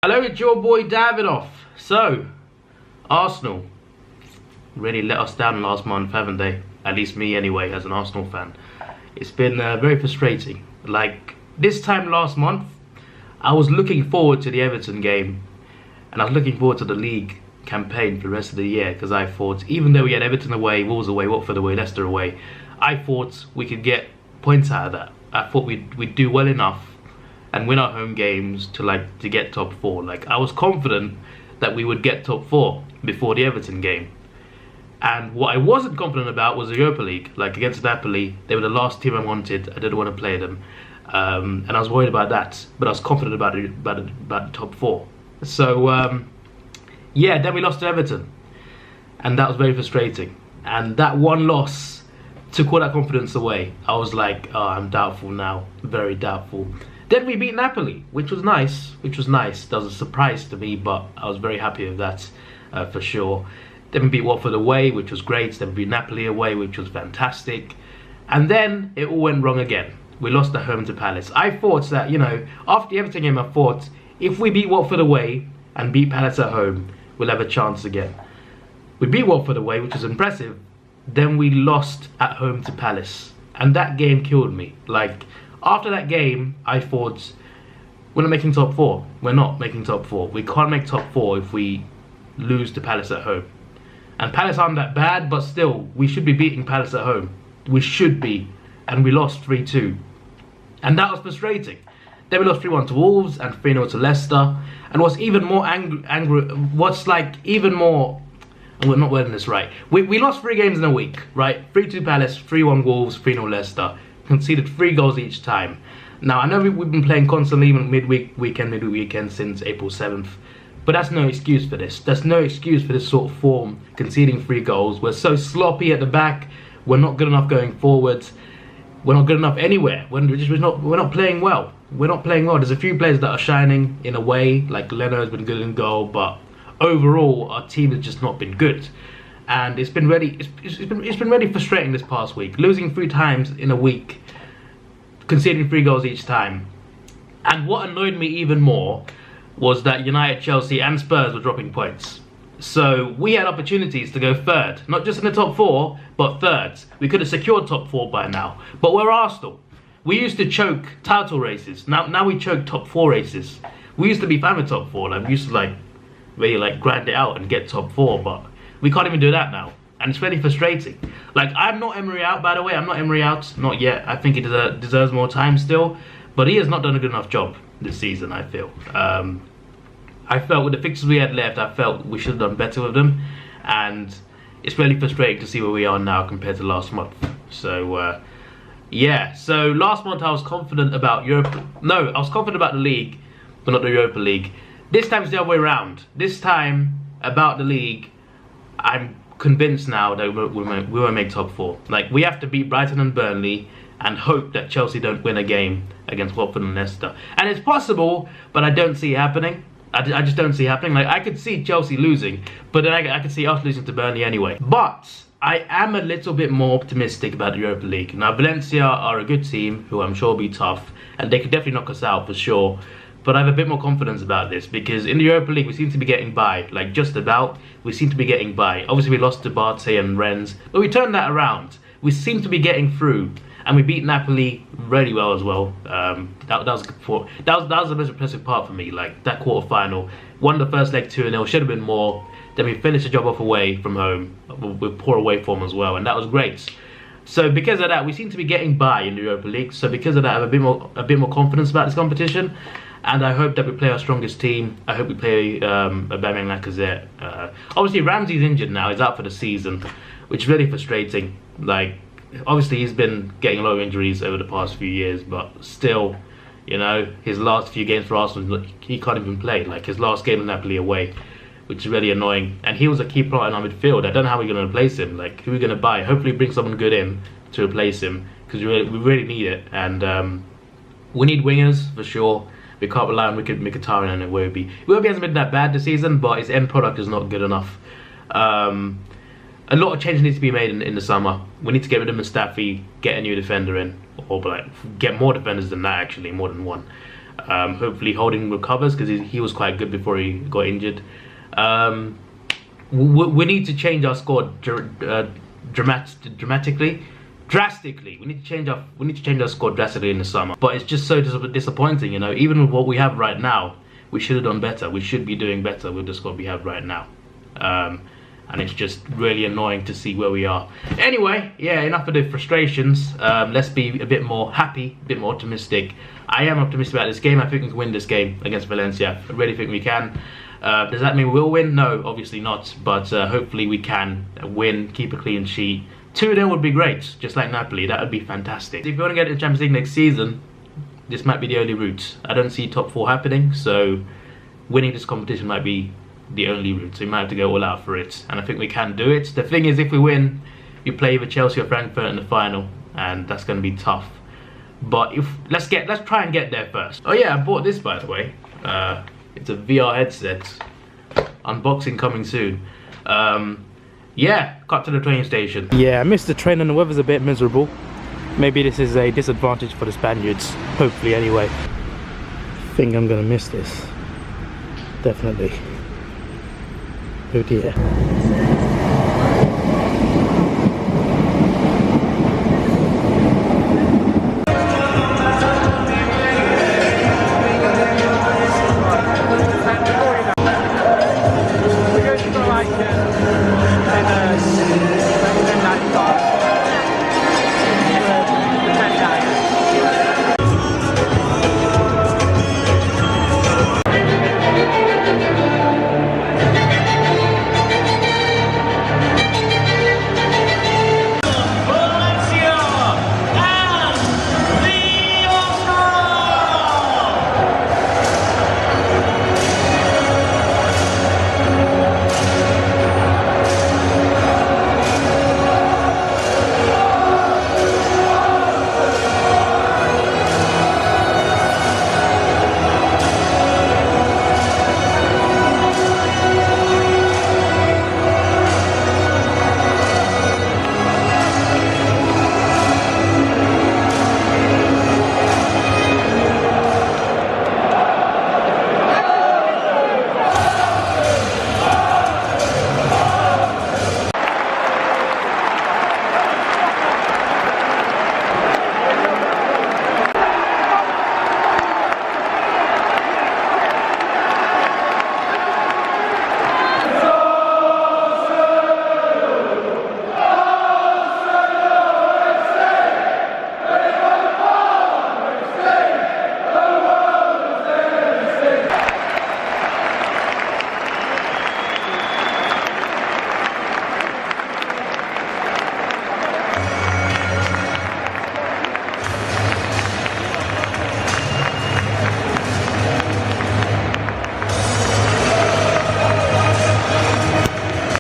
Hello, it's your boy Davidoff. So, Arsenal really let us down last month, haven't they? At least me anyway, as an Arsenal fan. It's been very frustrating. Like, this time last month, I was looking forward to the Everton game. And I was looking forward to the league campaign for the rest of the year. Because I thought, even though we had Everton away, Wolves away, Watford away, Leicester away, I thought we could get points out of that. I thought we'd do well enough and win our home games to get top 4. Like, I was confident that we would get top 4 before the Everton game. And what I wasn't confident about was the Europa League. Like, against Napoli, they were the last team I wanted. I didn't want to play them, and I was worried about that. But I was confident about the top 4. So yeah, then we lost to Everton, and that was very frustrating. And that one loss took all that confidence away. I was like, oh, I'm doubtful now, very doubtful. Then we beat Napoli, which was nice. That was a surprise to me, but I was very happy with that for sure. Then we beat Watford away, which was great. Then we beat Napoli away, which was fantastic. And then it all went wrong again. We lost at home to Palace. I thought that, after the Everton game, I thought, if we beat Watford away and beat Palace at home, we'll have a chance again. We beat Watford away, which was impressive. Then we lost at home to Palace. And that game killed me. Like, after that game, I thought, we're not making top 4. We're not making top 4. We can't make top 4 if we lose to Palace at home. And Palace aren't that bad, but still, we should be beating Palace at home. We should be. And we lost 3-2. And that was frustrating. Then we lost 3-1 to Wolves and 3-0 to Leicester. And what's even more I'm not wording this right. We lost 3 games in a week, right? 3-2 Palace, 3-1 Wolves, 3-0 Leicester. Conceded 3 goals each time. Now, I know we've been playing constantly midweek weekend since April 7th. But that's no excuse for this. That's no excuse for this sort of form, conceding 3 goals. We're so sloppy at the back. We're not good enough going forwards. We're not good enough anywhere. We're not playing well. We're not playing well. There's a few players that are shining in a way, like Leno has been good in goal, but overall our team has just not been good. And it's been really frustrating this past week. Losing 3 times in a week, conceding 3 goals each time. And what annoyed me even more was that United, Chelsea and Spurs were dropping points. So we had opportunities to go 3rd, not just in the top 4, but 3rd. We could have secured top 4 by now. But we're Arsenal. We used to choke title races. Now we choke top 4 races. We used to be fine with top 4. Like, we used to really grind it out and get top 4, but we can't even do that now. And it's really frustrating. Like, I'm not Emery out, by the way. I'm not Emery out, not yet. I think he deserves more time still. But he has not done a good enough job this season, I feel. I felt with the fixtures we had left, I felt we should have done better with them. And it's really frustrating to see where we are now compared to last month. So, yeah. So, last month I was confident about I was confident about the league, but not the Europa League. This time it's the other way around. This time, about the league, I'm convinced now that we won't make top 4. Like, we have to beat Brighton and Burnley and hope that Chelsea don't win a game against Watford and Leicester. And it's possible, but I don't see it happening. I just don't see it happening. Like, I could see Chelsea losing, but then I could see us losing to Burnley anyway. But I am a little bit more optimistic about the Europa League. Now, Valencia are a good team who I'm sure will be tough, and they could definitely knock us out for sure. But I have a bit more confidence about this because in the Europa League we seem to be getting by, like just about. We seem to be getting by. Obviously we lost to Barté and Rennes, but we turned that around. We seem to be getting through, and we beat Napoli really well as well. That was the most impressive part for me. Like, that quarter-final, won the first leg 2-0. Should have been more. Then we finished the job off away from home with poor away form as well, and that was great. So because of that, we seem to be getting by in the Europa League. So because of that, I have a bit more confidence about this competition. And I hope that we play our strongest team. I hope we play Aubameyang, Lacazette. Obviously, Ramsey's injured now. He's out for the season, which is really frustrating. Like, obviously, he's been getting a lot of injuries over the past few years, but still, his last few games for Arsenal, he can't even play. Like, his last game in Napoli away, which is really annoying. And he was a key part in our midfield. I don't know how we're going to replace him. Like, who are we going to buy? Hopefully, bring someone good in to replace him, because we really need it. And we need wingers for sure. We can't rely on Mkhitaryan and Iwobi. Iwobi hasn't been that bad this season, but his end product is not good enough. A lot of changes need to be made in the summer. We need to get rid of Mustafi, get a new defender in, or get more defenders than that, actually, more than one. Hopefully Holding recovers, because he was quite good before he got injured. We need to change our squad drastically. We need to change our squad drastically in the summer. But it's just so disappointing, you know. Even with what we have right now, we should have done better. We should be doing better with the squad we have right now. And it's just really annoying to see where we are. Anyway, yeah, enough of the frustrations. Let's be a bit more happy, a bit more optimistic. I am optimistic about this game. I think we can win this game against Valencia. I really think we can. Does that mean we'll win? No, obviously not. But hopefully we can win, keep a clean sheet. 2-0 would be great, just like Napoli. That would be fantastic. If you want to get to the Champions League next season, this might be the only route. I don't see top 4 happening, so winning this competition might be the only route. So we might have to go all out for it, and I think we can do it. The thing is, if we win, we play either Chelsea or Frankfurt in the final, and that's going to be tough. But let's try and get there first. Oh yeah, I bought this, by the way. It's a VR headset. Unboxing coming soon. Yeah, cut to the train station. Yeah, I missed the train and the weather's a bit miserable. Maybe this is a disadvantage for the Spaniards. Hopefully, anyway. I think I'm gonna miss this. Definitely. Oh dear.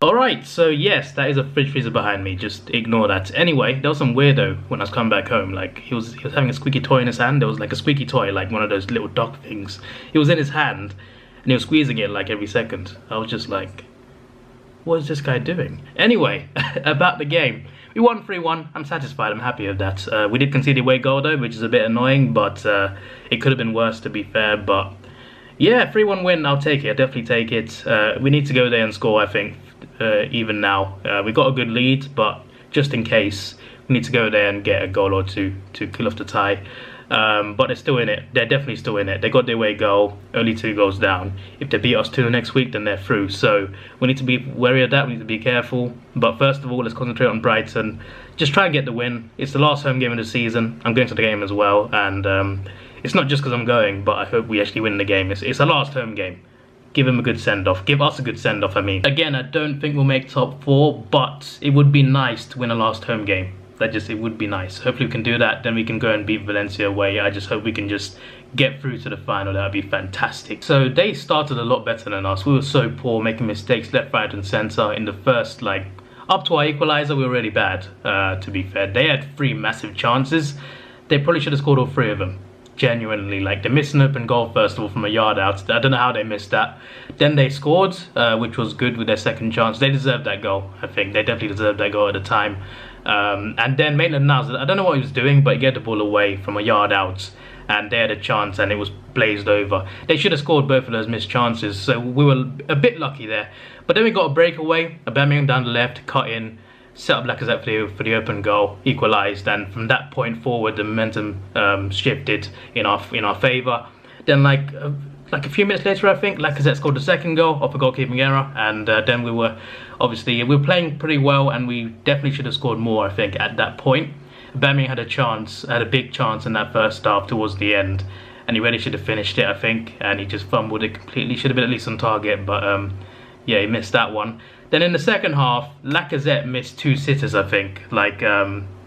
Alright, so yes, that is a fridge freezer behind me, just ignore that. Anyway, there was some weirdo when I was coming back home, like he was having a squeaky toy in his hand. There was like a squeaky toy, like one of those little dog things. It was in his hand, and he was squeezing it like every second. I was just like, what is this guy doing? Anyway, about the game. We won 3-1, I'm satisfied, I'm happy with that. We did concede a away goal though, which is a bit annoying, but it could have been worse to be fair, but yeah, 3-1 win, I'll take it, I'll definitely take it. We need to go there and score, I think, even now. We got a good lead, but just in case, we need to go there and get a goal or two to kill off the tie. But they're still in it, they're definitely still in it. They got their away goal, only 2 goals down. If they beat us 2 next week, then they're through. So we need to be wary of that, we need to be careful. But first of all, let's concentrate on Brighton. Just try and get the win. It's the last home game of the season. I'm going to the game as well, and it's not just because I'm going, but I hope we actually win the game. It's the last home game. Give him a good send-off. Give us a good send-off, I mean. Again, I don't think we'll make top 4, but it would be nice to win a last home game. It would be nice. Hopefully we can do that, then we can go and beat Valencia away. I just hope we can just get through to the final. That would be fantastic. So they started a lot better than us. We were so poor, making mistakes left, right and centre. In the first, like, up to our equaliser, we were really bad, to be fair. They had 3 massive chances. They probably should have scored all 3 of them. Genuinely, like, they missed an open goal first of all from a yard out. I don't know how they missed that. Then they scored, which was good with their second chance. They deserved that goal, I think. They definitely deserved that goal at the time. And then Maitland-Niles, I don't know what he was doing, but he got the ball away from a yard out. and they had a chance and it was blazed over. They should have scored both of those missed chances, so we were a bit lucky there. But then we got a breakaway, Aubameyang down the left, cut in, set up Lacazette for the open goal, equalised, and from that point forward the momentum shifted in our favour. Then like a few minutes later, I think, Lacazette scored the second goal off a goalkeeping error, and then we were playing pretty well, and we definitely should have scored more, I think, at that point. Aubameyang had a big chance in that first half towards the end, and he really should have finished it, I think, and he just fumbled it completely. Should have been at least on target, but yeah, he missed that one. Then in the second half, Lacazette missed 2 sitters, I think, like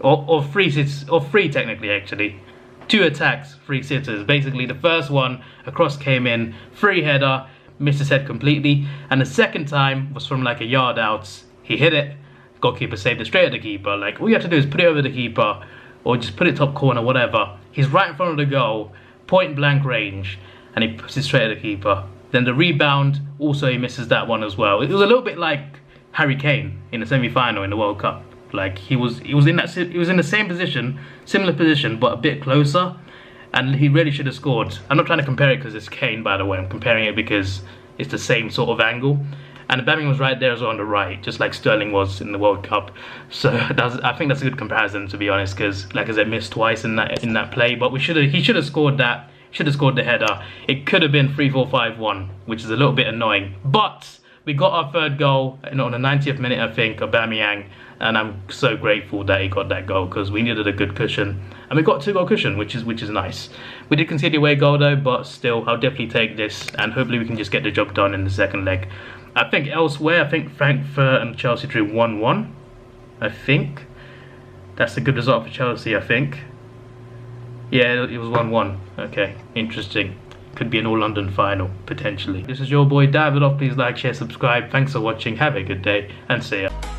or 3 sitters, or 3 technically actually. 2 attacks, 3 sitters. Basically, the first one, a cross came in, free header, missed his head completely, and the second time was from like a yard out. He hit it, goalkeeper saved it straight at the keeper. Like, all you have to do is put it over the keeper, or just put it top corner, whatever. He's right in front of the goal, point blank range, and he puts it straight at the keeper. Then the rebound, also he misses that one as well. It was a little bit like Harry Kane in the semi-final in the World Cup. Like, he was in the same position, similar position, but a bit closer, and he really should have scored. I'm not trying to compare it because it's Kane, by the way. I'm comparing it because it's the same sort of angle. And Aubameyang was right there as well on the right, just like Sterling was in the World Cup. So I think that's a good comparison, to be honest, because Lacazette missed twice in that play, but he should have scored that. Should have scored the header. It could have been 3-4-5-1, which is a little bit annoying. But we got our third goal on the 90th minute, I think, Aubameyang, and I'm so grateful that he got that goal because we needed a good cushion, and we got a 2-goal cushion, which is nice. We did concede the away goal though, but still, I'll definitely take this, and hopefully we can just get the job done in the second leg. I think elsewhere, I think Frankfurt and Chelsea drew 1-1. I think that's a good result for Chelsea, I think. Yeah, it was 1-1. Okay, interesting. Could be an all-London final, potentially. This is your boy Davidoff. Please like, share, subscribe. Thanks for watching. Have a good day, and see ya.